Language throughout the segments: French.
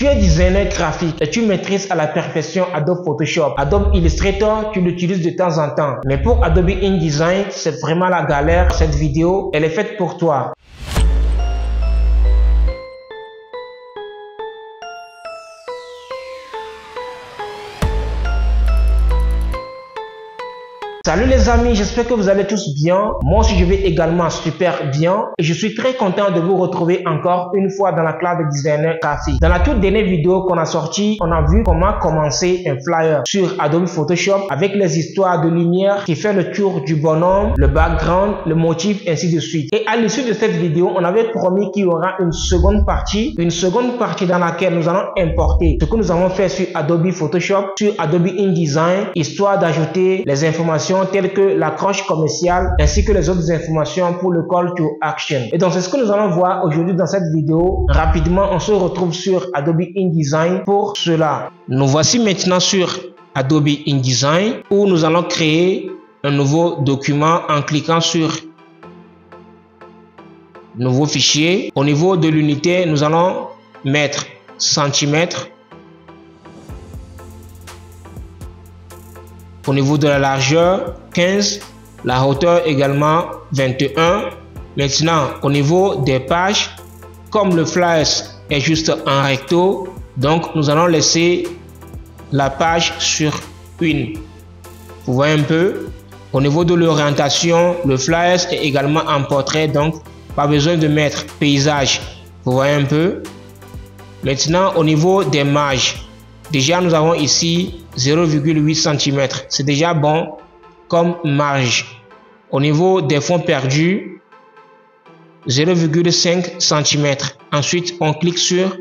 Tu es designer graphique et tu maîtrises à la perfection Adobe Photoshop. Adobe Illustrator, tu l'utilises de temps en temps. Mais pour Adobe InDesign, c'est vraiment la galère. Cette vidéo, elle est faite pour toi. Salut les amis, j'espère que vous allez tous bien. Moi aussi je vais également super bien et je suis très content de vous retrouver encore une fois dans la classe de designer graphique. Dans la toute dernière vidéo qu'on a sortie, on a vu comment commencer un flyer sur Adobe Photoshop avec les histoires de lumière qui fait le tour du bonhomme, le background, le motif, ainsi de suite. Et à l'issue de cette vidéo, on avait promis qu'il y aura une seconde partie dans laquelle nous allons importer ce que nous avons fait sur Adobe Photoshop, sur Adobe InDesign, histoire d'ajouter les informations telles que l'accroche commerciale ainsi que les autres informations pour le call to action. Et donc c'est ce que nous allons voir aujourd'hui dans cette vidéo. Rapidement, on se retrouve sur Adobe InDesign pour cela. Nous voici maintenant sur Adobe InDesign où nous allons créer un nouveau document en cliquant sur nouveau fichier. Au niveau de l'unité, nous allons mettre centimètres. Au niveau de la largeur, 15, la hauteur également 21. Maintenant, au niveau des pages, comme le flyer est juste en recto, donc nous allons laisser la page sur une. Vous voyez un peu. Au niveau de l'orientation, le flyer est également en portrait, donc pas besoin de mettre paysage. Vous voyez un peu. Maintenant, au niveau des marges, déjà nous avons ici 0,8 cm. C'est déjà bon comme marge. Au niveau des fonds perdus, 0,5 cm. Ensuite, on clique sur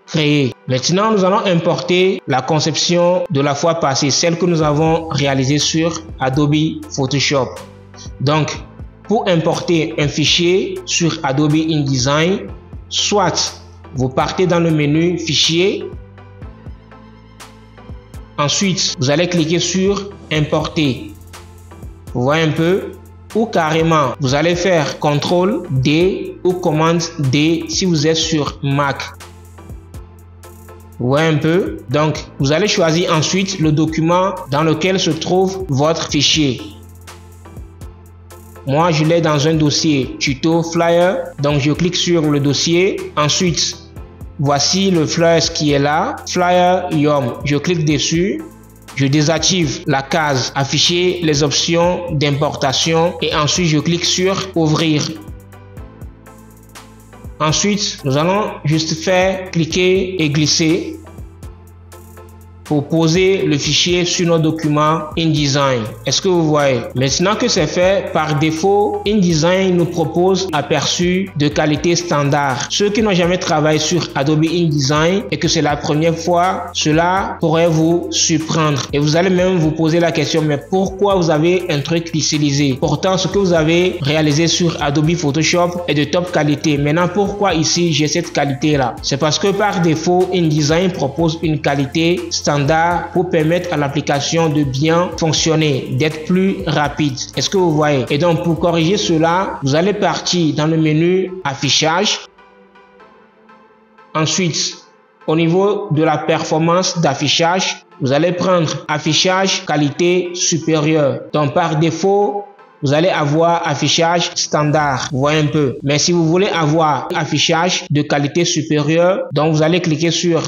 créer. Maintenant, nous allons importer la conception de la fois passée, celle que nous avons réalisée sur Adobe Photoshop. Donc, pour importer un fichier sur Adobe InDesign, soit vous partez dans le menu fichier. Ensuite, vous allez cliquer sur importer. Vous voyez un peu. Ou carrément, vous allez faire CTRL D ou commande D si vous êtes sur Mac. Vous voyez un peu. Donc, vous allez choisir ensuite le document dans lequel se trouve votre fichier. Moi, je l'ai dans un dossier tuto flyer. Donc, je clique sur le dossier. Ensuite, voici le flyer qui est là, flyer Yom. Je clique dessus, je désactive la case afficher les options d'importation et ensuite je clique sur ouvrir. Ensuite, nous allons juste faire cliquer et glisser pour poser le fichier sur nos documents InDesign. Est-ce que vous voyez? Maintenant que c'est fait, par défaut, InDesign nous propose aperçu de qualité standard. Ceux qui n'ont jamais travaillé sur Adobe InDesign et que c'est la première fois, cela pourrait vous surprendre. Et vous allez même vous poser la question, mais pourquoi vous avez un truc pixelisé? Pourtant, ce que vous avez réalisé sur Adobe Photoshop est de top qualité. Maintenant, pourquoi ici j'ai cette qualité-là? C'est parce que par défaut, InDesign propose une qualité standard pour permettre à l'application de bien fonctionner, d'être plus rapide. Est-ce que vous voyez? Et donc pour corriger cela, vous allez partir dans le menu affichage. Ensuite, au niveau de la performance d'affichage, vous allez prendre affichage qualité supérieure. Donc par défaut, vous allez avoir affichage standard. Vous voyez un peu. Mais si vous voulez avoir affichage de qualité supérieure, donc vous allez cliquer sur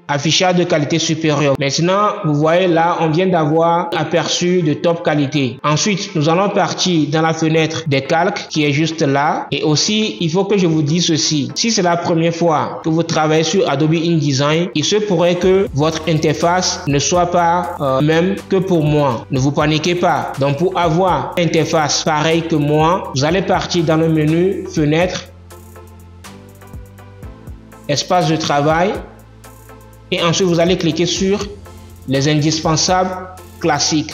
affichage de qualité supérieure. Maintenant, vous voyez là, on vient d'avoir aperçu de top qualité. Ensuite, nous allons partir dans la fenêtre des calques qui est juste là. Et aussi, il faut que je vous dise ceci. Si c'est la première fois que vous travaillez sur Adobe InDesign, il se pourrait que votre interface ne soit pas même que pour moi. Ne vous paniquez pas. Donc, pour avoir une interface pareille que moi, vous allez partir dans le menu fenêtre, espace de travail. Et ensuite, vous allez cliquer sur les indispensables classiques.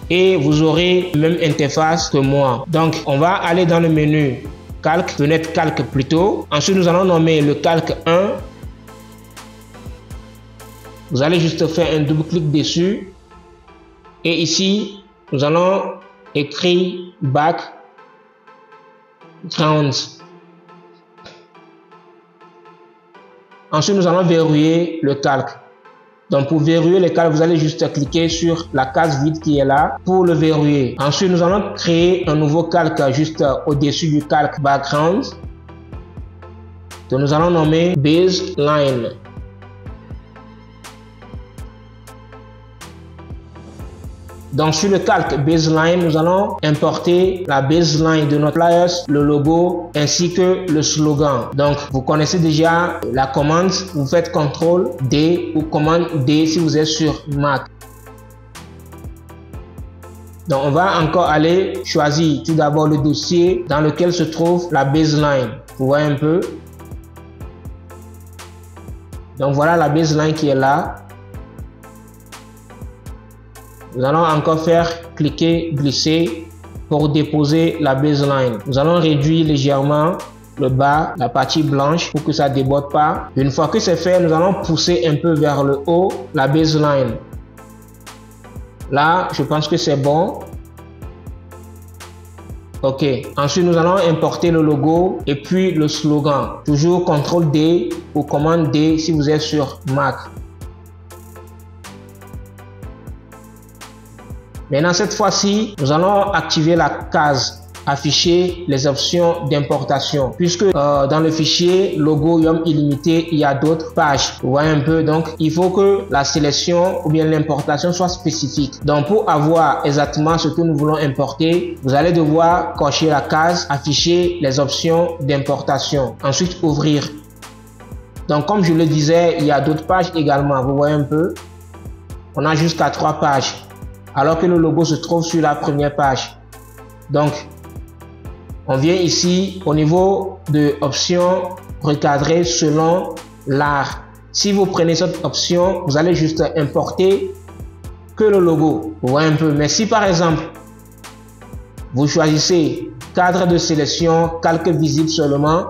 Et vous aurez la même interface que moi. Donc, on va aller dans le menu calque, fenêtre calque plutôt. Ensuite, nous allons nommer le calque 1. Vous allez juste faire un double clic dessus. Et ici, nous allons écrire background. Ensuite, nous allons verrouiller le calque. Donc pour verrouiller le calque, vous allez juste cliquer sur la case vide qui est là pour le verrouiller. Ensuite, nous allons créer un nouveau calque juste au-dessus du calque background. Donc nous allons nommer baseline. Donc sur le calque baseline, nous allons importer la baseline de notre flyers, le logo ainsi que le slogan. Donc vous connaissez déjà la commande, vous faites CTRL D ou commande D si vous êtes sur Mac. Donc on va encore aller choisir tout d'abord le dossier dans lequel se trouve la baseline. Vous voyez un peu. Donc voilà la baseline qui est là. Nous allons encore faire cliquer, glisser pour déposer la baseline. Nous allons réduire légèrement le bas, la partie blanche pour que ça ne déborde pas. Une fois que c'est fait, nous allons pousser un peu vers le haut la baseline. Là, je pense que c'est bon. Ok. Ensuite, nous allons importer le logo et puis le slogan. Toujours CTRL D ou commande D si vous êtes sur Mac. Maintenant, cette fois-ci, nous allons activer la case afficher les options d'importation puisque dans le fichier logo Yum illimité, il y a d'autres pages. Vous voyez un peu, donc il faut que la sélection ou bien l'importation soit spécifique. Donc pour avoir exactement ce que nous voulons importer, vous allez devoir cocher la case afficher les options d'importation. Ensuite, ouvrir. Donc comme je le disais, il y a d'autres pages également. Vous voyez un peu, on a jusqu'à 3 pages. Alors que le logo se trouve sur la première page. Donc, on vient ici au niveau de option recadrer selon l'art. Si vous prenez cette option, vous allez juste importer que le logo. Vous voyez un peu. Mais si par exemple, vous choisissez cadre de sélection, calque visible seulement,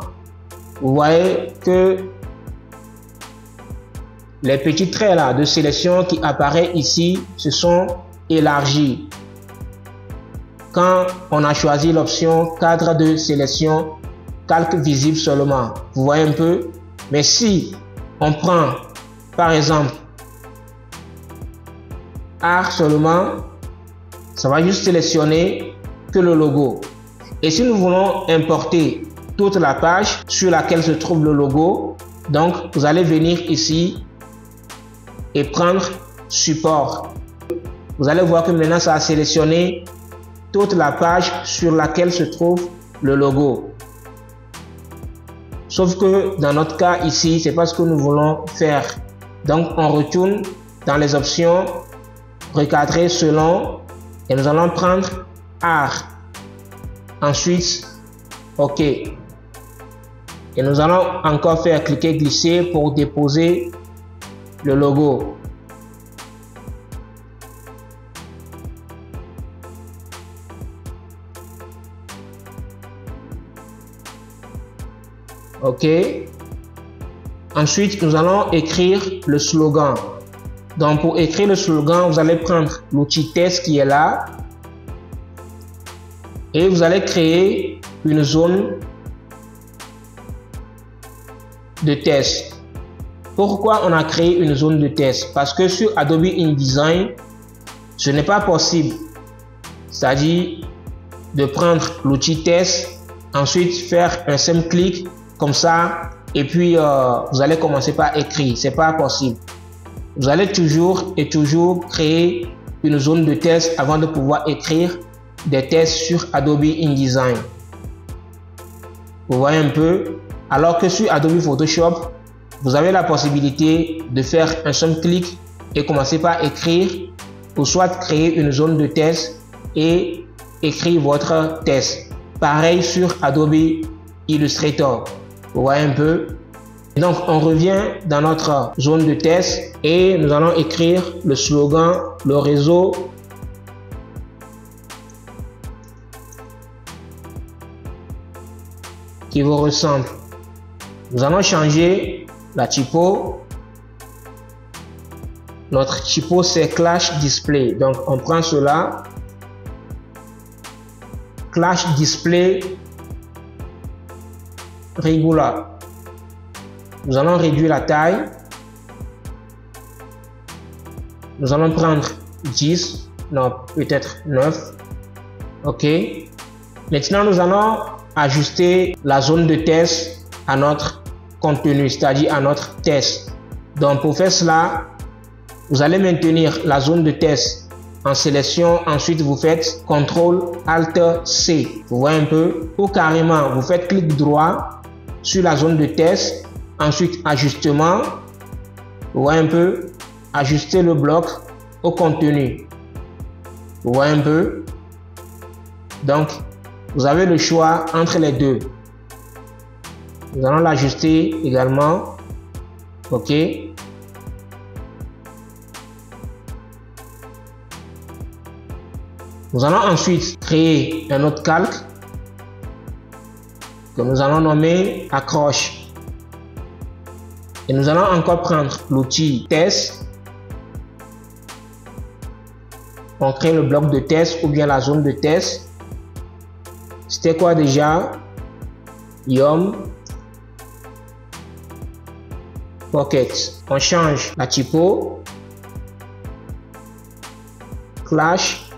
vous voyez que les petits traits là de sélection qui apparaissent ici, ce sont élargi. Quand on a choisi l'option cadre de sélection calque visible seulement, vous voyez un peu. Mais si on prend par exemple art seulement, ça va juste sélectionner que le logo. Et si nous voulons importer toute la page sur laquelle se trouve le logo, donc vous allez venir ici et prendre support. Vous allez voir que maintenant ça a sélectionné toute la page sur laquelle se trouve le logo. Sauf que dans notre cas ici, c'est pas ce que nous voulons faire. Donc on retourne dans les options recadrer selon et nous allons prendre art. Ensuite, OK. Et nous allons encore faire cliquer glisser pour déposer le logo. OK. Ensuite, nous allons écrire le slogan. Donc, pour écrire le slogan, vous allez prendre l'outil test qui est là. Et vous allez créer une zone de test. Pourquoi on a créé une zone de test? Parce que sur Adobe InDesign, ce n'est pas possible. C'est-à-dire de prendre l'outil test, ensuite faire un simple clic comme ça et puis vous allez commencer par écrire. C'est pas possible. Vous allez toujours créer une zone de test avant de pouvoir écrire des tests sur Adobe InDesign. Vous voyez un peu. Alors que sur Adobe Photoshop, vous avez la possibilité de faire un simple clic et commencer par écrire ou soit créer une zone de test et écrire votre test. Pareil sur Adobe Illustrator. Vous voyez un peu. Donc on revient dans notre zone de test et nous allons écrire le slogan, le réseau qui vous ressemble. Nous allons changer la typo. Notre typo c'est Clash Display. Donc on prend cela. Clash Display Regular. nous allons réduire la taille. Nous allons prendre 10, non, peut-être 9. OK. Maintenant, nous allons ajuster la zone de test à notre contenu, c'est-à-dire à notre test. Donc, pour faire cela, vous allez maintenir la zone de test en sélection. Ensuite, vous faites CTRL-ALT-C. Vous voyez un peu. Ou carrément, vous faites clic droit sur la zone de test. Ensuite, ajustement. Vous voyez un peu. Ajuster le bloc au contenu. Vous voyez un peu. Donc, vous avez le choix entre les deux. Nous allons l'ajuster également. OK. Nous allons ensuite créer un autre calque que nous allons nommer accroche. Et nous allons encore prendre l'outil test. On crée le bloc de test ou bien la zone de test. C'était quoi déjà? Yum Pocket. On change la typo. Clash.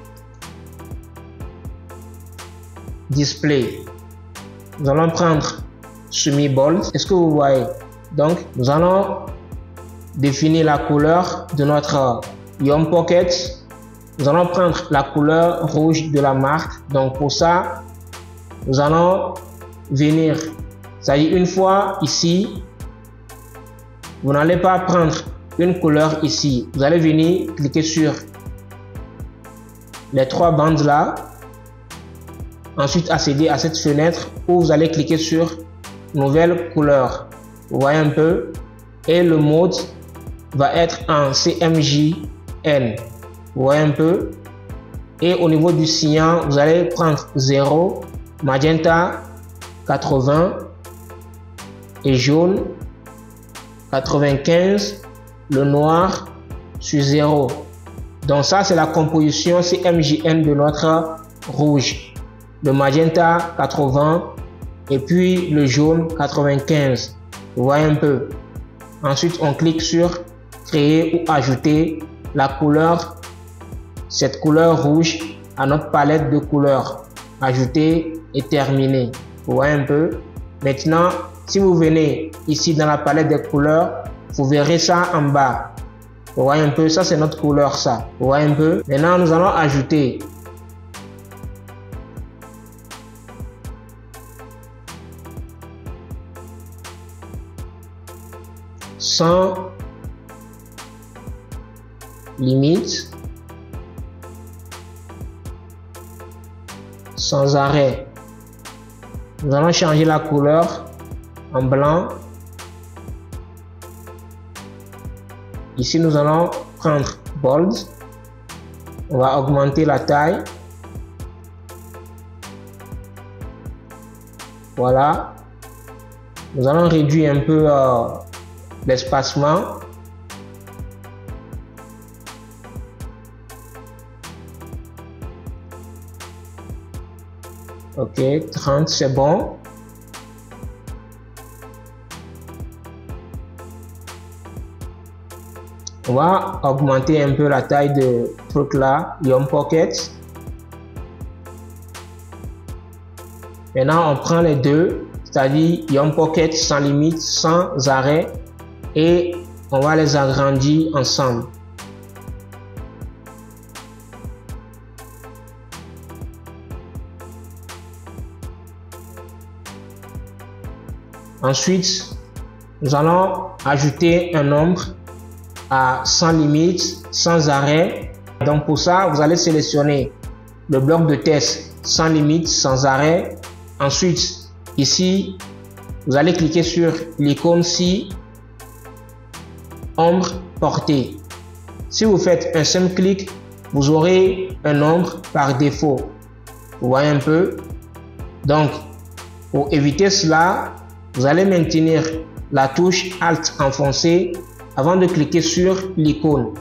Display. Nous allons prendre semi-bold. Est-ce que vous voyez? Donc, nous allons définir la couleur de notre Yum Pocket. Nous allons prendre la couleur rouge de la marque. Donc, pour ça, nous allons venir, c'est-à-dire une fois ici, vous n'allez pas prendre une couleur ici. Vous allez venir cliquer sur les trois bandes là. Ensuite, accéder à cette fenêtre où vous allez cliquer sur nouvelle couleur. Vous voyez un peu. Et le mode va être en CMJN. Vous voyez un peu. Et au niveau du cyan, vous allez prendre 0, magenta 80 et jaune 95, le noir sur 0. Donc ça, c'est la composition CMJN de notre rouge. Le magenta 80 et puis le jaune 95. Vous voyez un peu. Ensuite, on clique sur créer ou ajouter la couleur, cette couleur rouge à notre palette de couleurs. Ajouter et terminer. Vous voyez un peu. Maintenant, si vous venez ici dans la palette des couleurs, vous verrez ça en bas. Vous voyez un peu, ça c'est notre couleur ça. Vous voyez un peu. Maintenant, nous allons ajouter sans limite, sans arrêt. Nous allons changer la couleur en blanc. Ici, nous allons prendre bold. On va augmenter la taille. Voilà. Nous allons réduire un peu l'espacement. Ok, 30, c'est bon. On va augmenter un peu la taille de truc là, Yum Pocket. Maintenant, on prend les deux, c'est-à-dire Yum Pocket sans limite, sans arrêt, et on va les agrandir ensemble. Ensuite, nous allons ajouter un nombre à sans limite, sans arrêt. Donc pour ça, vous allez sélectionner le bloc de test sans limite, sans arrêt. Ensuite, ici, vous allez cliquer sur l'icône ci, ombre portée. Si vous faites un simple clic, vous aurez un nombre par défaut. Vous voyez un peu. Donc, pour éviter cela, vous allez maintenir la touche Alt enfoncée avant de cliquer sur l'icône.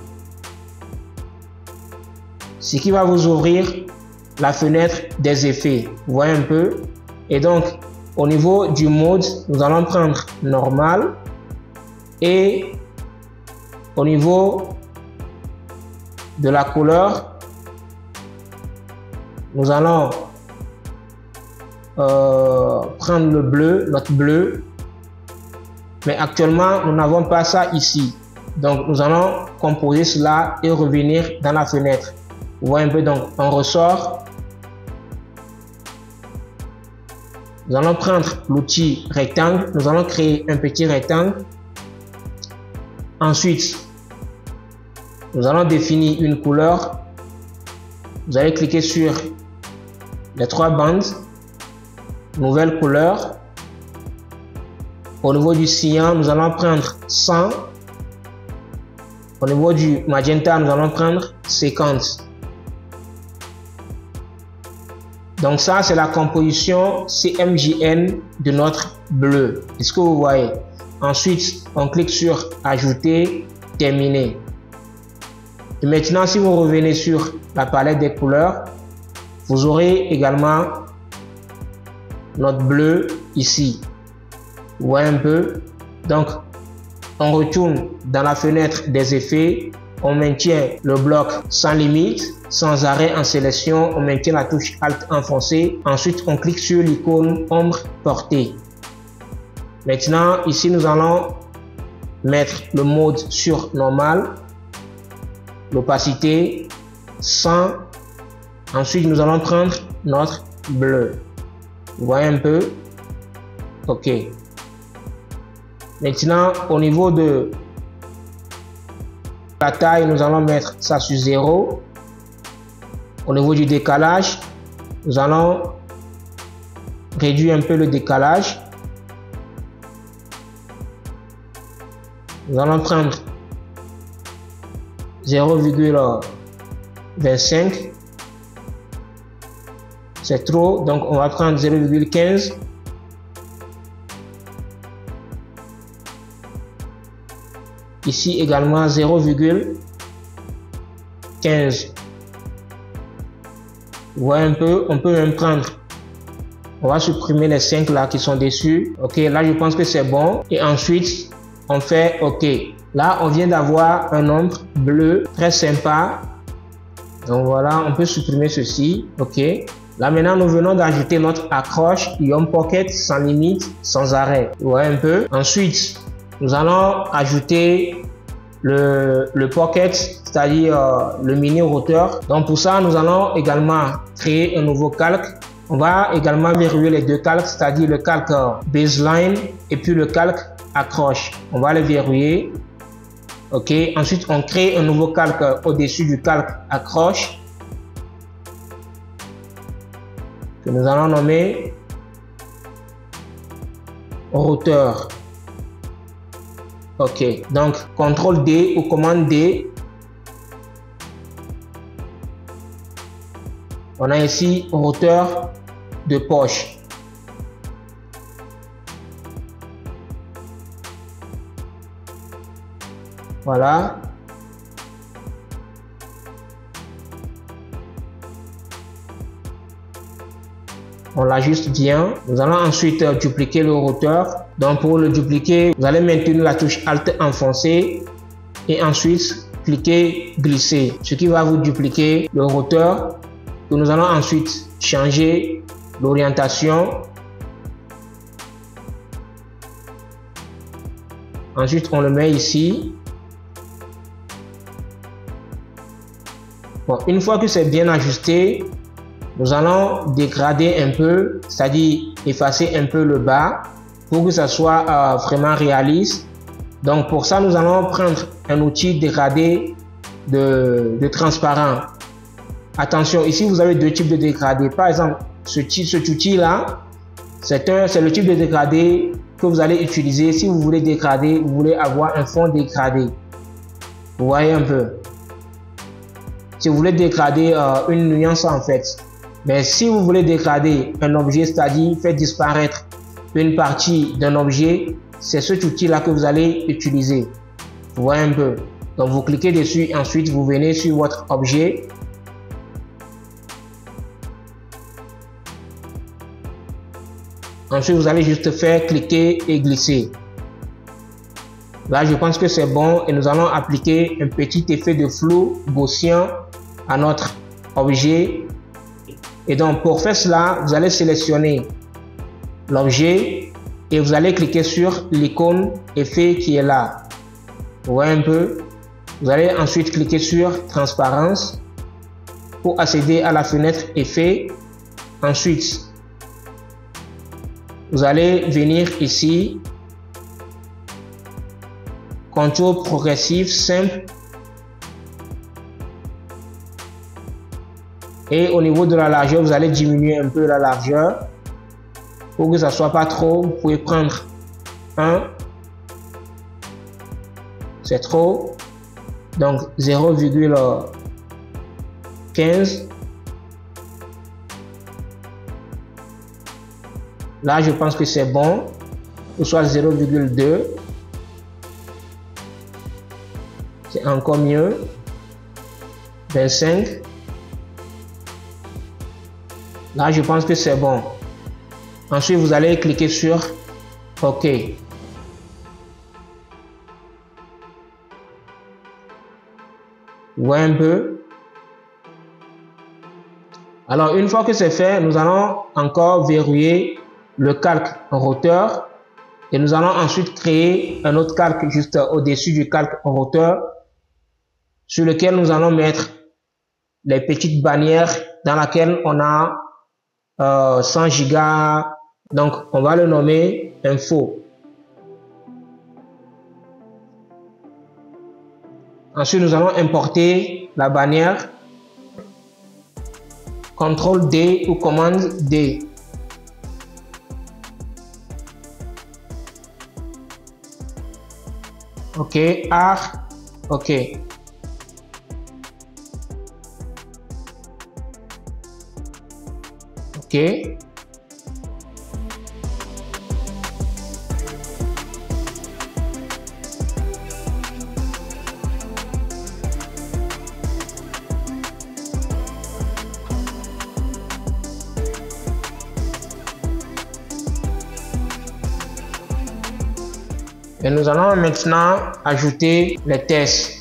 Ce qui va vous ouvrir la fenêtre des effets. Vous voyez un peu. Et donc, au niveau du mode, nous allons prendre normal. Et au niveau de la couleur, nous allons prendre le bleu, notre bleu. Mais actuellement, nous n'avons pas ça ici. Donc, nous allons composer cela et revenir dans la fenêtre. Vous voyez un peu, donc, on ressort. Nous allons prendre l'outil rectangle. Nous allons créer un petit rectangle. Ensuite, nous allons définir une couleur. Vous allez cliquer sur les trois bandes. Nouvelle couleur. Au niveau du cyan, nous allons prendre 100. Au niveau du magenta, nous allons prendre 50. Donc ça, c'est la composition CMJN de notre bleu. Est-ce que vous voyez? Ensuite, on clique sur Ajouter, Terminer. Et maintenant, si vous revenez sur la palette des couleurs, vous aurez également notre bleu ici. Vous voyez un peu? Donc, on retourne dans la fenêtre des effets. On maintient le bloc sans limite, sans arrêt en sélection. On maintient la touche Alt enfoncée. Ensuite, on clique sur l'icône ombre portée. Maintenant, ici, nous allons mettre le mode sur normal. L'opacité 100. Ensuite, nous allons prendre notre bleu. Vous voyez un peu? OK. Maintenant, au niveau de la taille, nous allons mettre ça sur 0. Au niveau du décalage, nous allons réduire un peu le décalage. Nous allons prendre 0,25. C'est trop, donc on va prendre 0,15. Ici également 0,15. Vous voyez un peu, on peut même prendre, on va supprimer les 5 là qui sont dessus. OK, là je pense que c'est bon. Et ensuite, on fait OK. Là, on vient d'avoir un nombre bleu très sympa. Donc voilà, on peut supprimer ceci. OK. Là maintenant, nous venons d'ajouter notre accroche Ion Pocket sans limite, sans arrêt. Vous voyez un peu. Ensuite, nous allons ajouter le pocket, c'est-à-dire le mini routeur. Donc pour ça, nous allons également créer un nouveau calque. On va également verrouiller les deux calques, c'est-à-dire le calque baseline et puis le calque accroche. On va les verrouiller. OK. Ensuite, on crée un nouveau calque au-dessus du calque accroche que nous allons nommer routeur. OK, donc CTRL D ou commande D. On a ici routeur de poche. Voilà. On l'ajuste bien. Nous allons ensuite dupliquer le routeur. Donc pour le dupliquer, vous allez maintenir la touche Alt enfoncée et ensuite cliquer glisser, ce qui va vous dupliquer le routeur. Que nous allons ensuite changer l'orientation. Ensuite, on le met ici. Bon, une fois que c'est bien ajusté, nous allons dégrader un peu, c'est-à-dire effacer un peu le bas pour que ça soit vraiment réaliste. Donc pour ça, nous allons prendre un outil dégradé de transparent. Attention, ici vous avez deux types de dégradé. Par exemple, cet outil-là, c'est le type de dégradé que vous allez utiliser si vous voulez dégrader, vous voulez avoir un fond dégradé. Vous voyez un peu. Si vous voulez dégrader une nuance en fait. Mais si vous voulez dégrader un objet, c'est-à-dire faire disparaître une partie d'un objet, c'est cet outil-là que vous allez utiliser. Vous voyez un peu. Donc vous cliquez dessus et ensuite vous venez sur votre objet. Ensuite, vous allez juste faire cliquer et glisser. Là, je pense que c'est bon et nous allons appliquer un petit effet de flou gaussien à notre objet. Et donc, pour faire cela, vous allez sélectionner l'objet et vous allez cliquer sur l'icône effet qui est là. Vous voyez un peu? Vous allez ensuite cliquer sur transparence pour accéder à la fenêtre effet. Ensuite, vous allez venir ici, contour progressif simple. Et au niveau de la largeur, vous allez diminuer un peu la largeur pour que ça soit pas trop. Vous pouvez prendre 1. C'est trop. Donc 0,15. Là, je pense que c'est bon. Ou soit 0,2. C'est encore mieux. 25. Là, je pense que c'est bon. Ensuite, vous allez cliquer sur OK. Vous voyez un peu? Alors, une fois que c'est fait, nous allons encore verrouiller le calque en hauteur et nous allons ensuite créer un autre calque juste au-dessus du calque en hauteur sur lequel nous allons mettre les petites bannières dans laquelle on a 100 gigas. Donc, on va le nommer info. Ensuite, nous allons importer la bannière. CTRL D ou commande D. OK, art, OK. OK. Et nous allons maintenant ajouter les tests.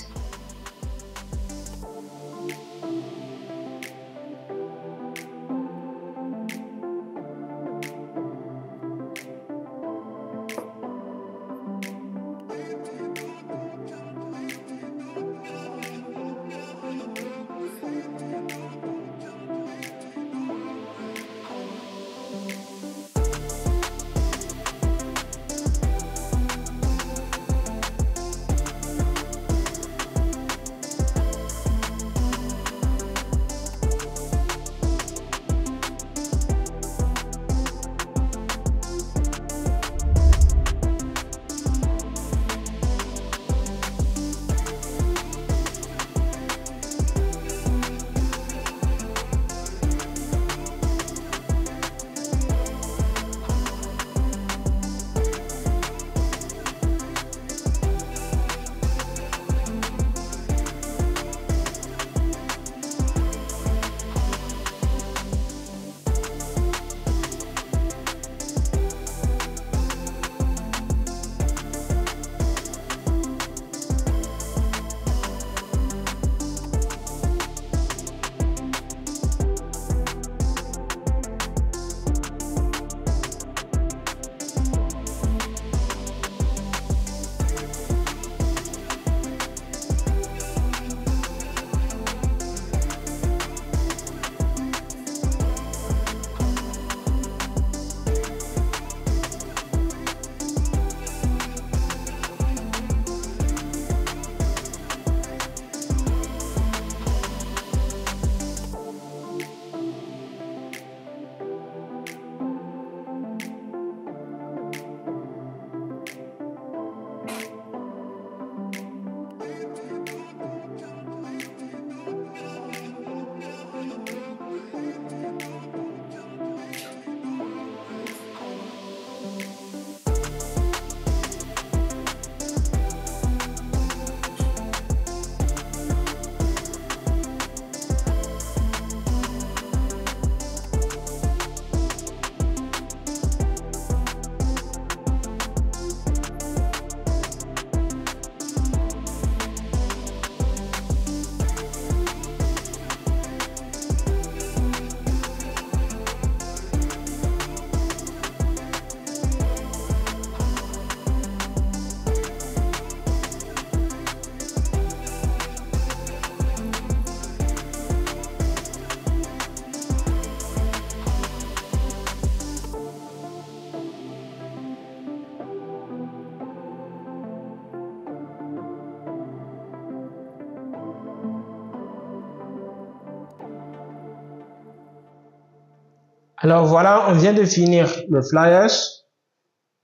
Alors voilà, on vient de finir le Flyers.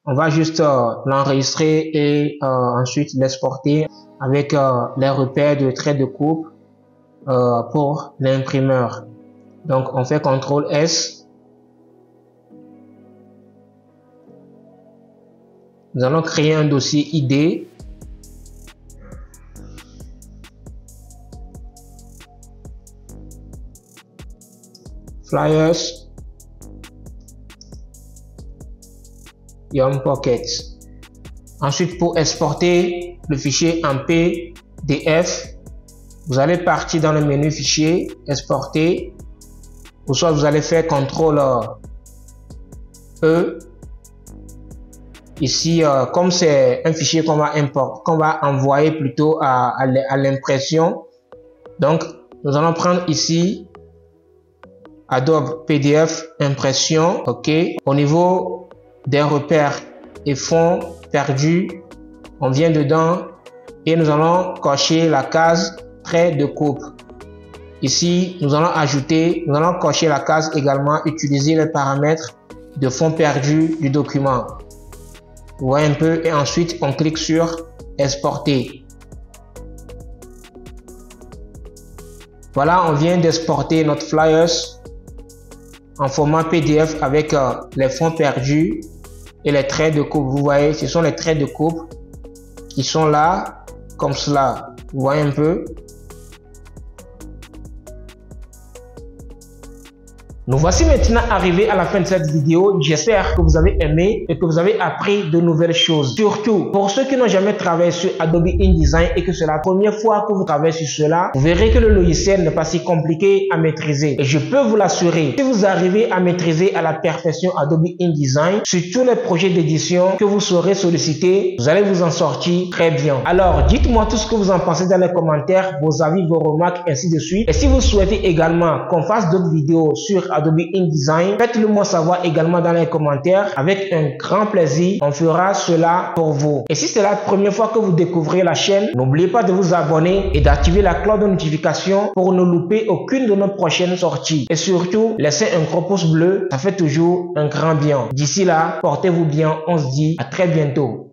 On va juste l'enregistrer et ensuite l'exporter avec les repères de traits de coupe pour l'imprimeur. Donc on fait CTRL S. Nous allons créer un dossier ID. Flyers Young Pockets. Ensuite, pour exporter le fichier en PDF, vous allez partir dans le menu fichier, exporter, ou soit vous allez faire CTRL E. Ici, comme c'est un fichier qu'on va envoyer plutôt à l'impression, donc nous allons prendre ici Adobe PDF impression. OK. Au niveau des repères et fonds perdus, on vient dedans et nous allons cocher la case trait de coupe. Ici, nous allons cocher la case également, utiliser les paramètres de fonds perdus du document. Vous voyez un peu, et ensuite on clique sur exporter. Voilà, on vient d'exporter notre Flyers en format PDF avec les fonds perdus et les traits de coupe. Vous voyez, ce sont les traits de coupe qui sont là, comme cela. Vous voyez un peu. Nous voici maintenant arrivés à la fin de cette vidéo. J'espère que vous avez aimé et que vous avez appris de nouvelles choses. Surtout, pour ceux qui n'ont jamais travaillé sur Adobe InDesign et que c'est la première fois que vous travaillez sur cela, vous verrez que le logiciel n'est pas si compliqué à maîtriser. Et je peux vous l'assurer, si vous arrivez à maîtriser à la perfection Adobe InDesign, sur tous les projets d'édition que vous serez sollicité, vous allez vous en sortir très bien. Alors, dites-moi tout ce que vous en pensez dans les commentaires, vos avis, vos remarques, ainsi de suite. Et si vous souhaitez également qu'on fasse d'autres vidéos sur Adobe InDesign, faites-le moi savoir également dans les commentaires. Avec un grand plaisir, on fera cela pour vous. Et si c'est la première fois que vous découvrez la chaîne, n'oubliez pas de vous abonner et d'activer la cloche de notification pour ne louper aucune de nos prochaines sorties. Et surtout, laissez un gros pouce bleu, ça fait toujours un grand bien. D'ici là, portez-vous bien, on se dit à très bientôt.